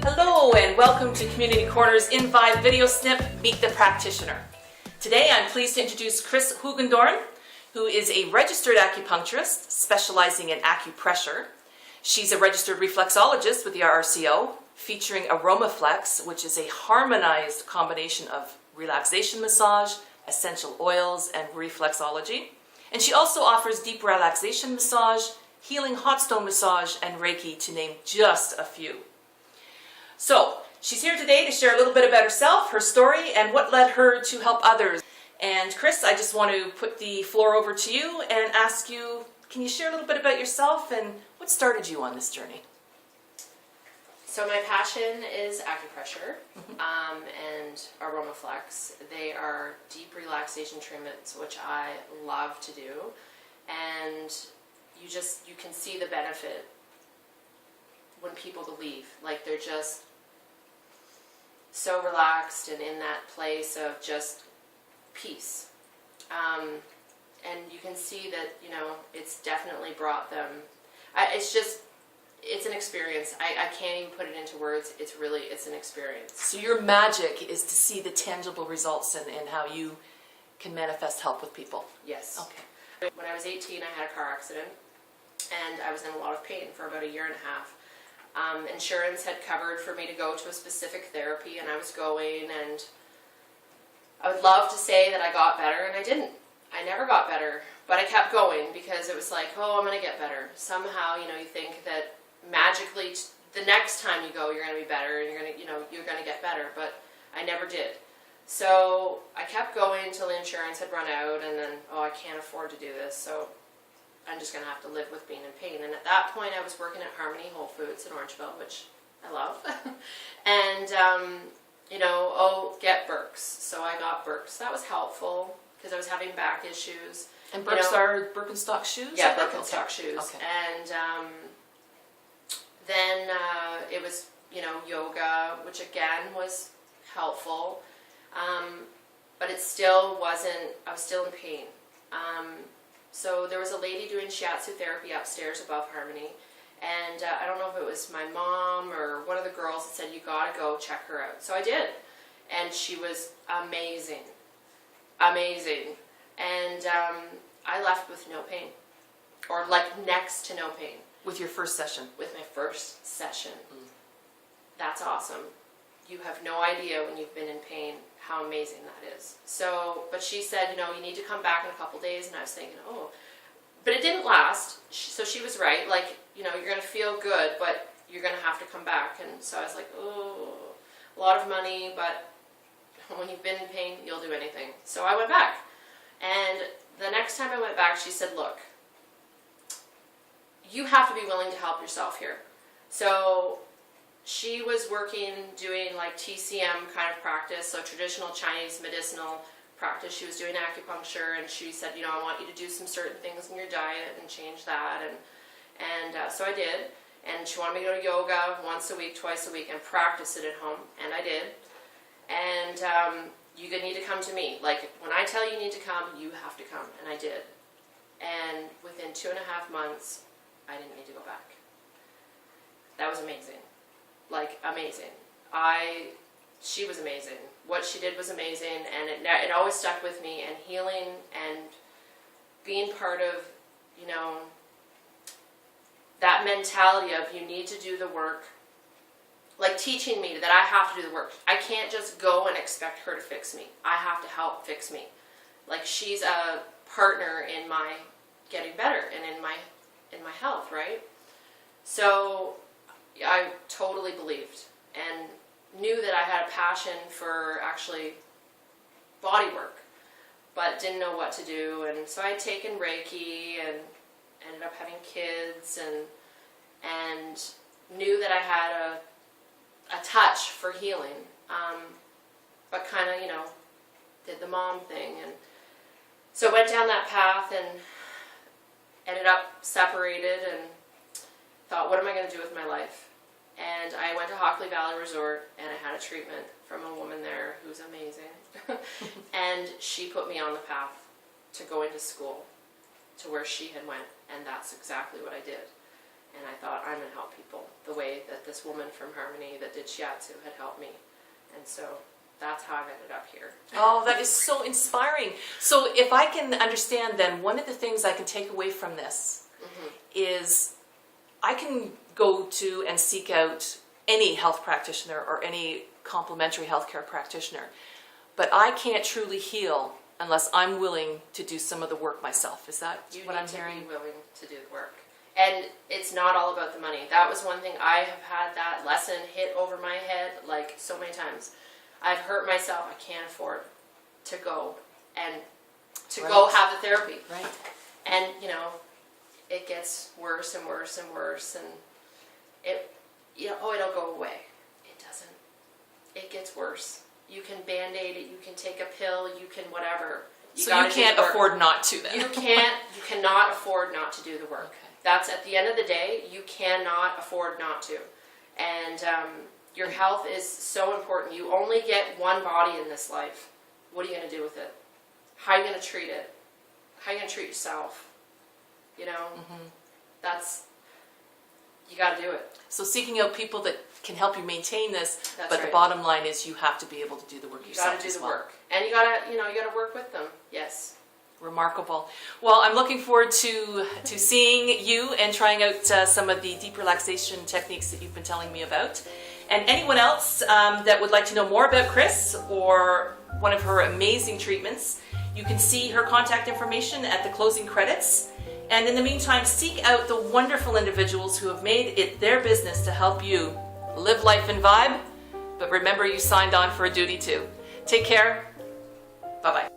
Hello and welcome to Community Corner's in-vibe video snip, Meet the Practitioner. Today I'm pleased to introduce Kris Hugendorn, who is a registered acupuncturist specializing in acupressure. She's a registered reflexologist with the RRCO, featuring AromaFlex, which is a harmonized combination of relaxation massage, essential oils, and reflexology. And she also offers deep relaxation massage, healing hot stone massage, and Reiki, to name just a few. So, she's here today to share a little bit about herself, her story, and what led her to help others. And Kris, I just want to put the floor over to you and ask you, can you share a little bit about yourself and what started you on this journey? So my passion is acupressure and AromaFlex. They are deep relaxation treatments, which I love to do. And you can see the benefit when people leave. Like, they're just so relaxed and in that place of just peace. And you can see that, it's definitely brought them. It's an experience. I can't even put it into words. It's an experience. So your magic is to see the tangible results and how you can manifest help with people. Yes. Okay. When I was 18, I had a car accident, and I was in a lot of pain for about a year and a half. Insurance had covered for me to go to a specific therapy, and I was going, and I would love to say that I got better, and I didn't. I never got better, but I kept going because it was like, oh, I'm going to get better. Somehow, you think that magically the next time you go, you're going to be better, and you're going to get better, but I never did. So I kept going until the insurance had run out, and then, I can't afford to do this, so I'm just going to have to live with being in pain. And at that point, I was working at Harmony Whole Foods in Orangeville, which I love. And, get Burks. So I got Burks. That was helpful because I was having back issues. And Burks are Birkenstock shoes? Yeah, Birkenstock shoes. Okay. And then it was, yoga, which again was helpful. But it still wasn't, I was still in pain. So there was a lady doing shiatsu therapy upstairs above Harmony, and I don't know if it was my mom or one of the girls that said, you gotta go check her out. So I did, and she was amazing, amazing. And I left with no pain, or like next to no pain. With your first session? With my first session. That's awesome. You have no idea when you've been in pain how amazing that is. So, but she said, you need to come back in a couple days, and I was thinking, but it didn't last. So she was right. Like, you're going to feel good, but you're going to have to come back. And so I was like, a lot of money, but when you've been in pain, you'll do anything. So I went back. And the next time I went back, she said, look, you have to be willing to help yourself here. So she was doing like TCM kind of practice, so traditional Chinese medicinal practice. She was doing acupuncture, and she said, I want you to do some certain things in your diet and change that. And so I did. And she wanted me to go to yoga once a week, twice a week, and practice it at home. And I did. And you need to come to me. Like, when I tell you you need to come, you have to come. And I did. And within 2.5 months, I didn't need to go back. That was amazing. Like, amazing. She was amazing. What she did was amazing, and it always stuck with me. And healing and being part of, that mentality of you need to do the work, like teaching me that I have to do the work. I can't just go and expect her to fix me. I have to help fix me. Like, she's a partner in my getting better and in my health, right? So I totally believed and knew that I had a passion for actually body work, but didn't know what to do. And so I had taken Reiki and ended up having kids, and knew that I had a touch for healing, but kind of, did the mom thing. And so went down that path and ended up separated and thought, what am I going to do with my life? And I went to Hockley Valley Resort, and I had a treatment from a woman there who's amazing. And she put me on the path to go into school to where she had went, and that's exactly what I did. And I thought, I'm going to help people the way that this woman from Harmony that did shiatsu had helped me. And so that's how I've ended up here. Oh, that is so inspiring. So if I can understand then, one of the things I can take away from this is I can go to and seek out any health practitioner or any complementary healthcare practitioner, but I can't truly heal unless I'm willing to do some of the work myself. Is that what I'm hearing? You need to be willing to do the work. And it's not all about the money. That was one thing I have had that lesson hit over my head like so many times. I've hurt myself. I can't afford to go and to go have the therapy. Right. And, you know, it gets worse and worse and worse. And it'll go away. It doesn't. It gets worse. You can Band-Aid it. You can take a pill. You can whatever. So you can't afford not to then? You cannot afford not to do the work. Okay. That's at the end of the day, you cannot afford not to. And your health is so important. You only get one body in this life. What are you going to do with it? How are you going to treat it? How are you going to treat yourself? You know, you got to do it. So seeking out people that can help you maintain this, That's but right. the bottom line is you have to be able to do the work You yourself. got to do the well. work. And you got to work with them. Yes. Remarkable. Well, I'm looking forward to seeing you and trying out some of the deep relaxation techniques that you've been telling me about. And anyone else that would like to know more about Kris or one of her amazing treatments, you can see her contact information at the closing credits. And in the meantime, seek out the wonderful individuals who have made it their business to help you live life and vibe. But remember, you signed on for a duty too. Take care. Bye-bye.